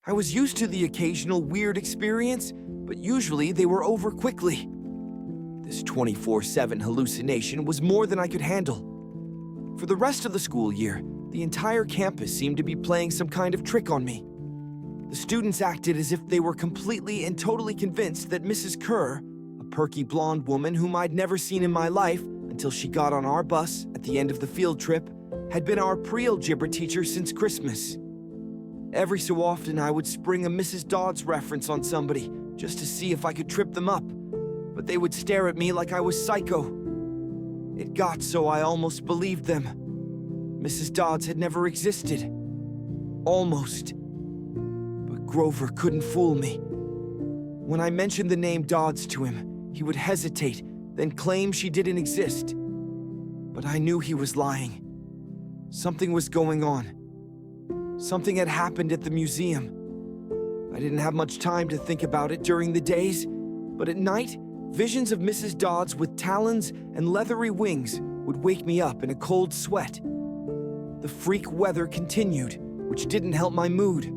I was used to the occasional weird experience, but usually they were over quickly. This 24/7 hallucination was more than I could handle. For the rest of the school year, the entire campus seemed to be playing some kind of trick on me. The students acted as if they were completely and totally convinced that Mrs. Kerr, a perky blonde woman whom I'd never seen in my life until she got on our bus at the end of the field trip, had been our pre-algebra teacher since Christmas. Every so often, I would spring a Mrs. Dodds reference on somebody just to see if I could trip them up, but they would stare at me like I was psycho. It got so I almost believed them. Mrs. Dodds had never existed. Almost. But Grover couldn't fool me. When I mentioned the name Dodds to him, he would hesitate, then claim she didn't exist. But I knew he was lying. Something was going on. Something had happened at the museum. I didn't have much time to think about it during the days, but at night, visions of Mrs. Dodds with talons and leathery wings would wake me up in a cold sweat. The freak weather continued, which didn't help my mood.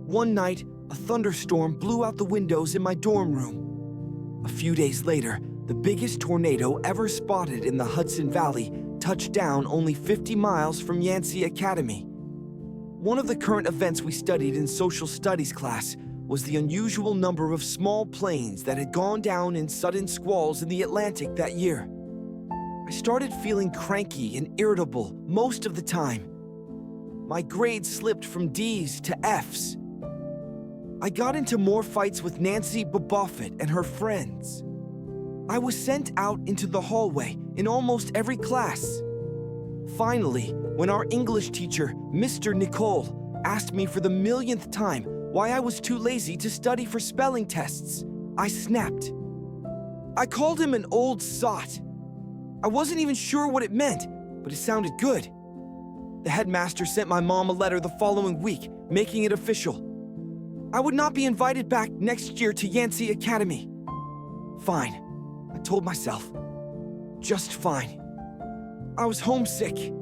One night, a thunderstorm blew out the windows in my dorm room. A few days later, the biggest tornado ever spotted in the Hudson Valley touched down only 50 miles from Yancy Academy. One of the current events we studied in social studies class was the unusual number of small planes that had gone down in sudden squalls in the Atlantic that year. I started feeling cranky and irritable most of the time. My grades slipped from D's to F's. I got into more fights with Nancy Buffett and her friends. I was sent out into the hallway in almost every class. Finally, when our English teacher, Mr. Nicole, asked me for the millionth time why I was too lazy to study for spelling tests, I snapped. I called him an old sot. I wasn't even sure what it meant, but it sounded good. The headmaster sent my mom a letter the following week, making it official. I would not be invited back next year to Yancy Academy. Fine, I told myself. Just fine. I was homesick.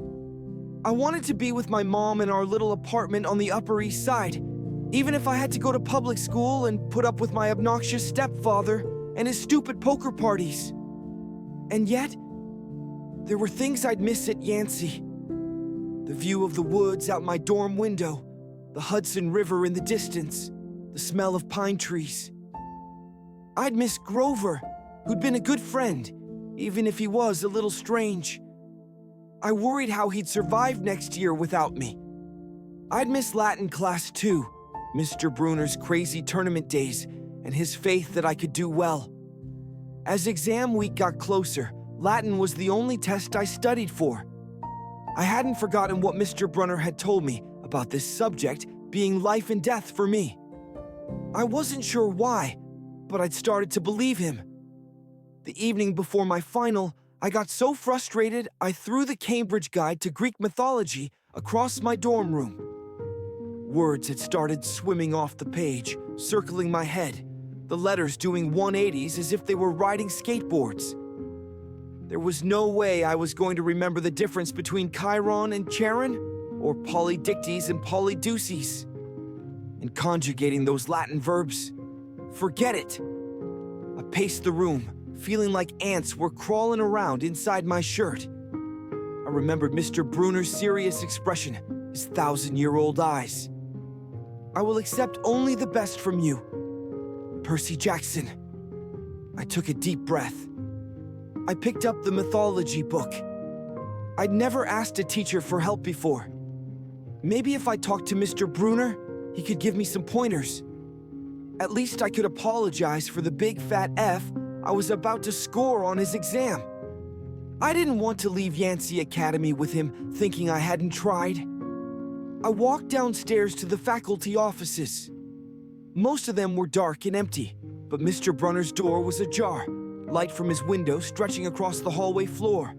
I wanted to be with my mom in our little apartment on the Upper East Side, even if I had to go to public school and put up with my obnoxious stepfather and his stupid poker parties. And yet, there were things I'd miss at Yancy. The view of the woods out my dorm window, the Hudson River in the distance, the smell of pine trees. I'd miss Grover, who'd been a good friend, even if he was a little strange. I worried how he'd survive next year without me. I'd miss Latin class too, Mr. Bruner's crazy tournament days, and his faith that I could do well. As exam week got closer, Latin was the only test I studied for. I hadn't forgotten what Mr. Brunner had told me about this subject being life and death for me. I wasn't sure why, but I'd started to believe him. The evening before my final, I got so frustrated I threw the Cambridge Guide to Greek mythology across my dorm room. Words had started swimming off the page, circling my head, the letters doing 180s as if they were riding skateboards. There was no way I was going to remember the difference between Chiron and Charon, or polydictes and polydeuces. And conjugating those Latin verbs, forget it. I paced the room, feeling like ants were crawling around inside my shirt. I remembered Mr. Bruner's serious expression, his 1,000-year-old eyes. I will accept only the best from you, Percy Jackson. I took a deep breath. I picked up the mythology book. I'd never asked a teacher for help before. Maybe if I talked to Mr. Bruner, he could give me some pointers. At least I could apologize for the big fat F I was about to score on his exam. I didn't want to leave Yancy Academy with him thinking I hadn't tried. I walked downstairs to the faculty offices. Most of them were dark and empty, but Mr. Brunner's door was ajar, light from his window stretching across the hallway floor.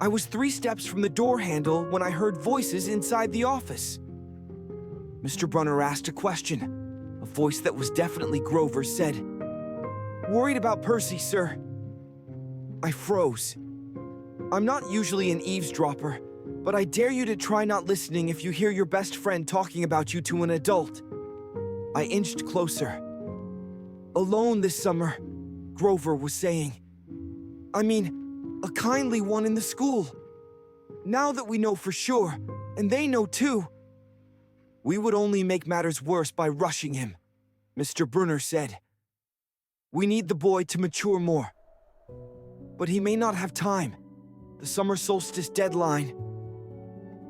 I was 3 steps from the door handle when I heard voices inside the office. Mr. Brunner asked a question. A voice that was definitely Grover's said, "Worried about Percy, sir." I froze. I'm not usually an eavesdropper, but I dare you to try not listening if you hear your best friend talking about you to an adult. I inched closer. Alone this summer, Grover was saying. I mean, a kindly one in the school. Now that we know for sure, and they know too, we would only make matters worse by rushing him, Mr. Brunner said. We need the boy to mature more. But he may not have time. The summer solstice deadline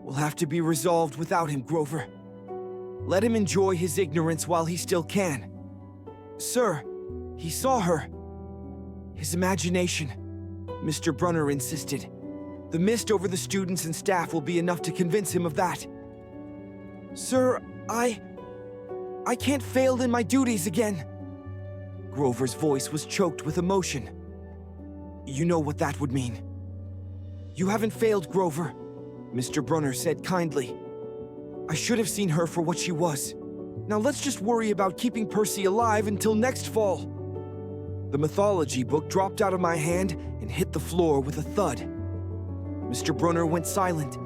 will have to be resolved without him, Grover. Let him enjoy his ignorance while he still can. Sir, he saw her. His imagination, Mr. Brunner insisted. The mist over the students and staff will be enough to convince him of that. Sir, I can't fail in my duties again. Grover's voice was choked with emotion. You know what that would mean. You haven't failed, Grover, Mr. Brunner said kindly. I should have seen her for what she was. Now let's just worry about keeping Percy alive until next fall. The mythology book dropped out of my hand and hit the floor with a thud. Mr. Brunner went silent.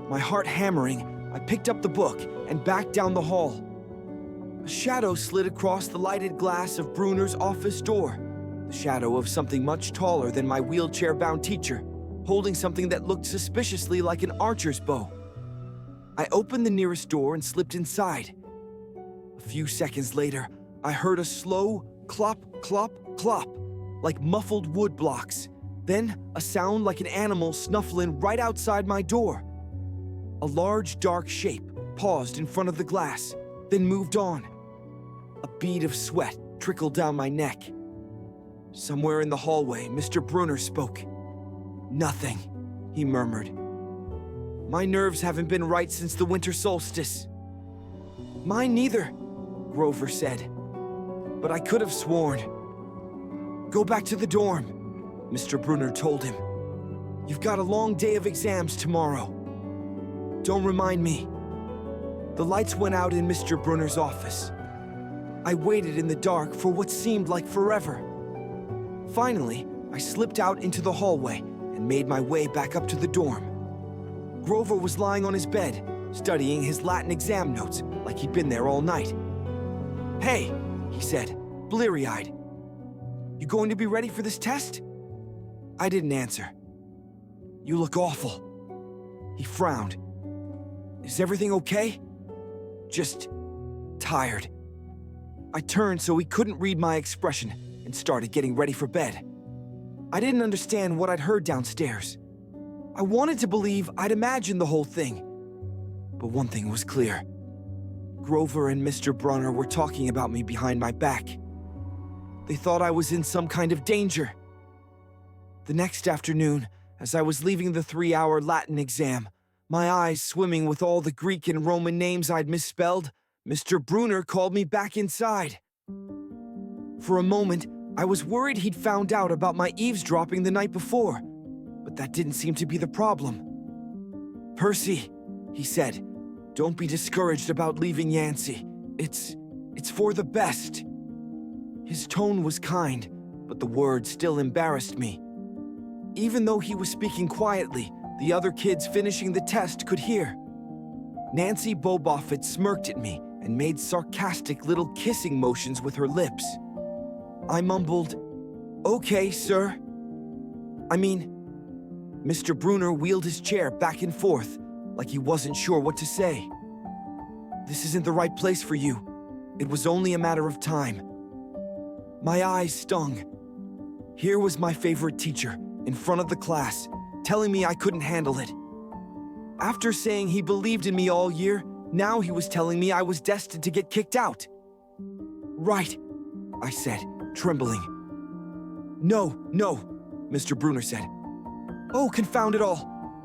My heart hammering, I picked up the book and backed down the hall. A shadow slid across the lighted glass of Brunner's office door, the shadow of something much taller than my wheelchair-bound teacher, holding something that looked suspiciously like an archer's bow. I opened the nearest door and slipped inside. A few seconds later, I heard a slow clop, clop, clop, like muffled wood blocks. Then a sound like an animal snuffling right outside my door. A large, dark shape paused in front of the glass, then moved on. A bead of sweat trickled down my neck. Somewhere in the hallway, Mr. Brunner spoke. Nothing, he murmured. My nerves haven't been right since the winter solstice. Mine neither, Grover said. But I could have sworn. Go back to the dorm, Mr. Brunner told him. You've got a long day of exams tomorrow. Don't remind me. The lights went out in Mr. Brunner's office. I waited in the dark for what seemed like forever. Finally, I slipped out into the hallway and made my way back up to the dorm. Grover was lying on his bed, studying his Latin exam notes like he'd been there all night. Hey, he said, bleary-eyed. You going to be ready for this test? I didn't answer. You look awful. He frowned. Is everything okay? Just tired. I turned so he couldn't read my expression and started getting ready for bed. I didn't understand what I'd heard downstairs. I wanted to believe I'd imagined the whole thing. But one thing was clear. Grover and Mr. Brunner were talking about me behind my back. They thought I was in some kind of danger. The next afternoon, as I was leaving the 3-hour Latin exam, my eyes swimming with all the Greek and Roman names I'd misspelled, Mr. Brunner called me back inside. For a moment, I was worried he'd found out about my eavesdropping the night before, but that didn't seem to be the problem. Percy, he said, don't be discouraged about leaving Yancy. It's for the best. His tone was kind, but the words still embarrassed me. Even though he was speaking quietly, the other kids finishing the test could hear. Nancy Boboffet smirked at me and made sarcastic little kissing motions with her lips. I mumbled, "Okay, sir." Mr. Brunner wheeled his chair back and forth, like he wasn't sure what to say. This isn't the right place for you. It was only a matter of time. My eyes stung. Here was my favorite teacher, in front of the class, telling me I couldn't handle it. After saying he believed in me all year, now he was telling me I was destined to get kicked out. Right, I said, trembling. No, Mr. Brunner said. Oh, confound it all.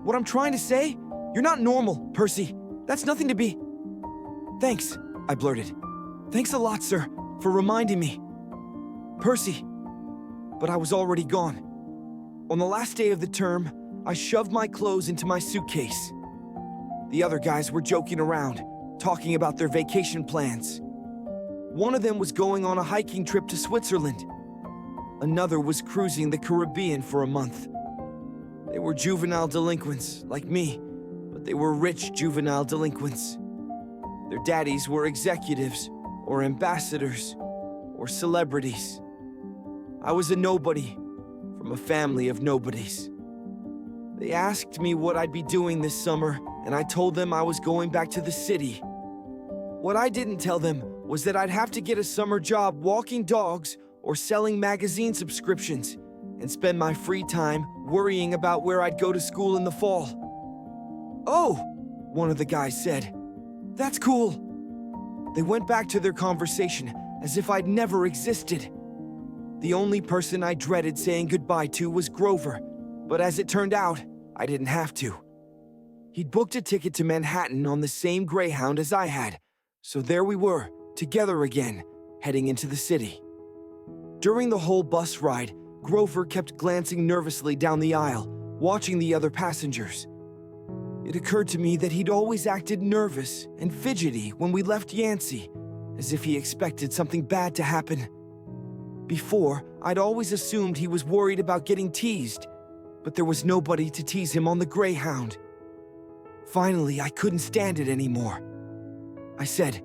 What I'm trying to say? You're not normal, Percy. That's nothing to be... Thanks, I blurted. Thanks a lot, sir, for reminding me. Percy. But I was already gone. On the last day of the term, I shoved my clothes into my suitcase. The other guys were joking around, talking about their vacation plans. One of them was going on a hiking trip to Switzerland. Another was cruising the Caribbean for a month. They were juvenile delinquents, like me, They were rich juvenile delinquents. Their daddies were executives, or ambassadors, or celebrities. I was a nobody from a family of nobodies. They asked me what I'd be doing this summer, and I told them I was going back to the city. What I didn't tell them was that I'd have to get a summer job walking dogs or selling magazine subscriptions, and spend my free time worrying about where I'd go to school in the fall. "Oh," one of the guys said. "That's cool." They went back to their conversation as if I'd never existed. The only person I dreaded saying goodbye to was Grover, but as it turned out, I didn't have to. He'd booked a ticket to Manhattan on the same Greyhound as I had, so there we were, together again, heading into the city. During the whole bus ride, Grover kept glancing nervously down the aisle, watching the other passengers. It occurred to me that he'd always acted nervous and fidgety when we left Yancy, as if he expected something bad to happen. Before, I'd always assumed he was worried about getting teased, but there was nobody to tease him on the Greyhound. Finally, I couldn't stand it anymore. I said,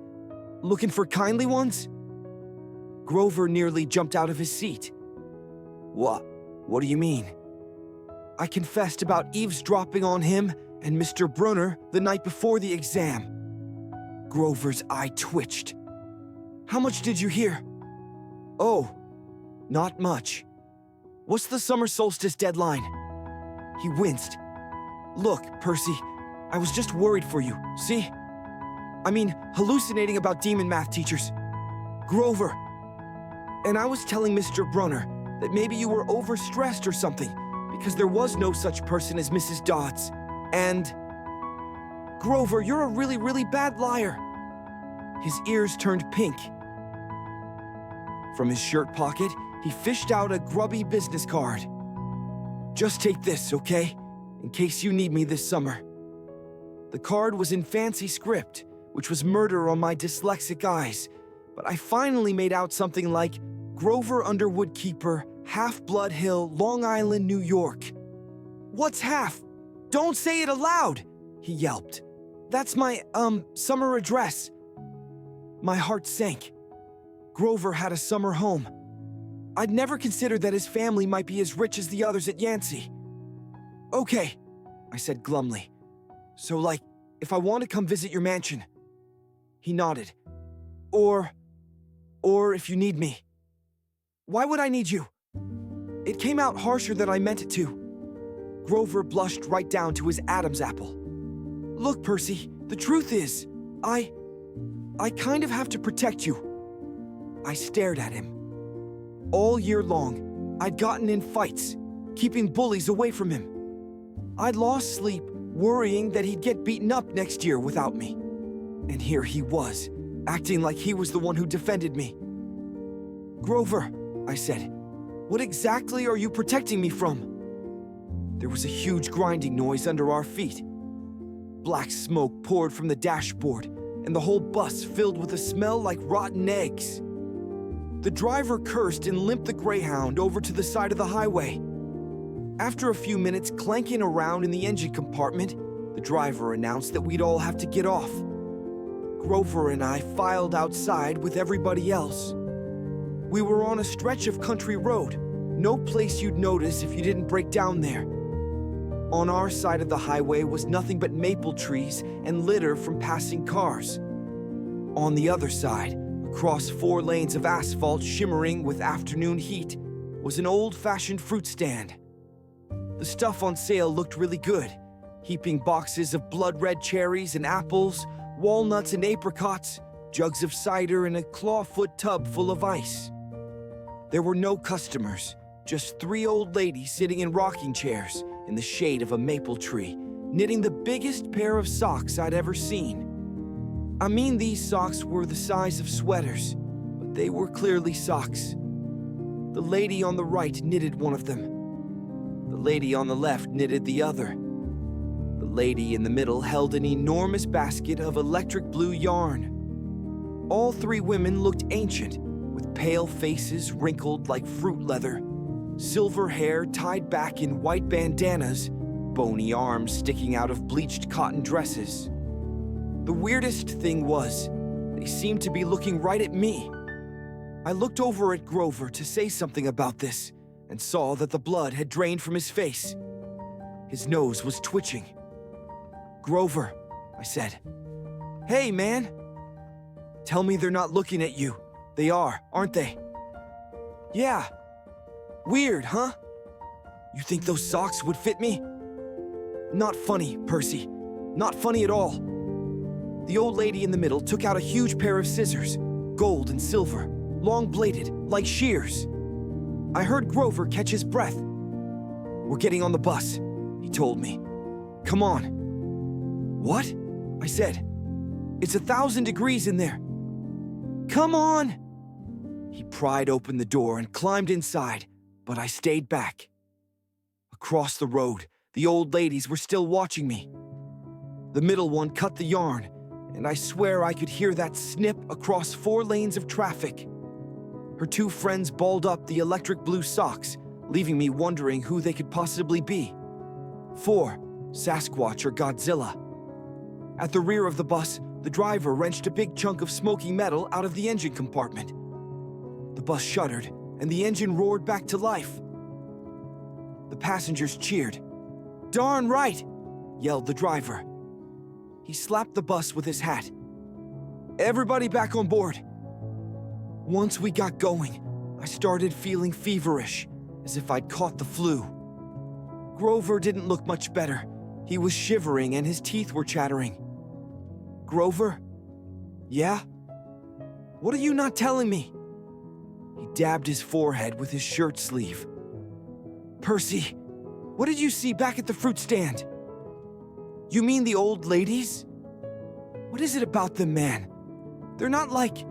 "Looking for kindly ones?" Grover nearly jumped out of his seat. What do you mean?" I confessed about eavesdropping on him and Mr. Brunner the night before the exam. Grover's eye twitched. "How much did you hear?" "Oh, not much. What's the summer solstice deadline?" He winced. "Look, Percy, I was just worried for you, see? I mean, hallucinating about demon math teachers. Grover. And I was telling Mr. Brunner that maybe you were overstressed or something, because there was no such person as Mrs. Dodds. And... Grover, you're a really, really bad liar." His ears turned pink. From his shirt pocket, he fished out a grubby business card. "Just take this, okay? In case you need me this summer." The card was in fancy script, which was murder on my dyslexic eyes, but I finally made out something like Grover Underwood Keeper, Half-Blood Hill, Long Island, New York. "What's half? Don't say it aloud," he yelped. "That's my, summer address." My heart sank. Grover had a summer home. I'd never considered that his family might be as rich as the others at Yancy. "Okay," I said glumly. "So, if I want to come visit your mansion." He nodded. Or if you need me." "Why would I need you?" It came out harsher than I meant it to. Grover blushed right down to his Adam's apple. "Look, Percy, the truth is, I kind of have to protect you." I stared at him. All year long, I'd gotten in fights, keeping bullies away from him. I'd lost sleep, worrying that he'd get beaten up next year without me. And here he was, acting like he was the one who defended me. "Grover," I said, "what exactly are you protecting me from?" There was a huge grinding noise under our feet. Black smoke poured from the dashboard, and the whole bus filled with a smell like rotten eggs. The driver cursed and limped the Greyhound over to the side of the highway. After a few minutes clanking around in the engine compartment, the driver announced that we'd all have to get off. Grover and I filed outside with everybody else. We were on a stretch of country road, no place you'd notice if you didn't break down there. On our side of the highway was nothing but maple trees and litter from passing cars. On the other side, across 4 lanes of asphalt shimmering with afternoon heat, was an old-fashioned fruit stand. The stuff on sale looked really good, heaping boxes of blood-red cherries and apples, walnuts and apricots, jugs of cider, and a clawfoot tub full of ice. There were no customers, just 3 old ladies sitting in rocking chairs in the shade of a maple tree, knitting the biggest pair of socks I'd ever seen. I mean, these socks were the size of sweaters, but they were clearly socks. The lady on the right knitted one of them. The lady on the left knitted the other. The lady in the middle held an enormous basket of electric blue yarn. All 3 women looked ancient, with pale faces wrinkled like fruit leather, silver hair tied back in white bandanas, bony arms sticking out of bleached cotton dresses. The weirdest thing was, they seemed to be looking right at me. I looked over at Grover to say something about this and saw that the blood had drained from his face. His nose was twitching. "Grover," I said. "Hey, man." "Tell me they're not looking at you. They are, aren't they?" "Yeah. Weird, huh? You think those socks would fit me?" "Not funny, Percy. Not funny at all." The old lady in the middle took out a huge pair of scissors, gold and silver, long-bladed, like shears. I heard Grover catch his breath. "We're getting on the bus," he told me. "Come on." "What?" I said. "It's 1,000 degrees in there." "Come on!" He pried open the door and climbed inside, but I stayed back. Across the road, the old ladies were still watching me. The middle one cut the yarn, and I swear I could hear that snip across 4 lanes of traffic. Her 2 friends balled up the electric blue socks, leaving me wondering who they could possibly be. 4, Sasquatch or Godzilla. At the rear of the bus, the driver wrenched a big chunk of smoky metal out of the engine compartment. The bus shuddered, and the engine roared back to life. The passengers cheered. "Darn right!" yelled the driver. He slapped the bus with his hat. "Everybody back on board." Once we got going, I started feeling feverish, as if I'd caught the flu. Grover didn't look much better. He was shivering and his teeth were chattering. "Grover? Yeah? What are you not telling me?" He dabbed his forehead with his shirt sleeve. "Percy, what did you see back at the fruit stand?" "You mean the old ladies? What is it about them, man? They're not like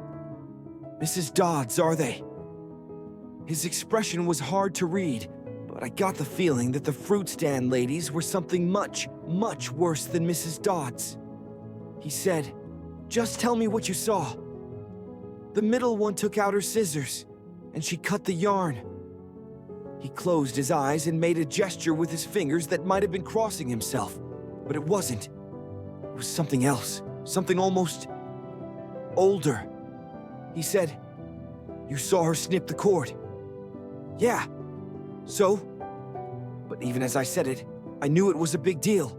Mrs. Dodds, are they?" His expression was hard to read, but I got the feeling that the fruit stand ladies were something much, much worse than Mrs. Dodds. He said, "Just tell me what you saw." The middle one took out her scissors, and she cut the yarn. He closed his eyes and made a gesture with his fingers that might have been crossing himself, but it wasn't. It was something else, something almost older. He said, "You saw her snip the cord." "Yeah. So?" But even as I said it, I knew it was a big deal.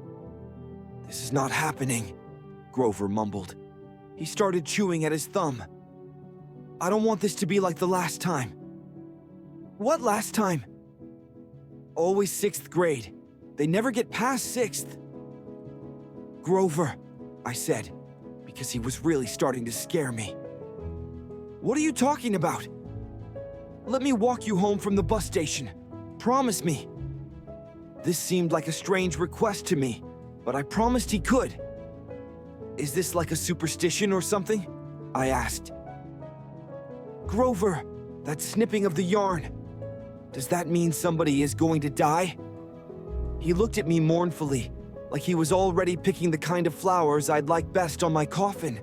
"This is not happening," Grover mumbled. He started chewing at his thumb. "I don't want this to be like the last time." "What last time?" "Always 6th grade. They never get past 6th. "Grover," I said, because he was really starting to scare me. "What are you talking about?" "Let me walk you home from the bus station. Promise me." This seemed like a strange request to me, but I promised he could. "Is this like a superstition or something?" I asked. "Grover, that snipping of the yarn. Does that mean somebody is going to die?" He looked at me mournfully, like he was already picking the kind of flowers I'd like best on my coffin.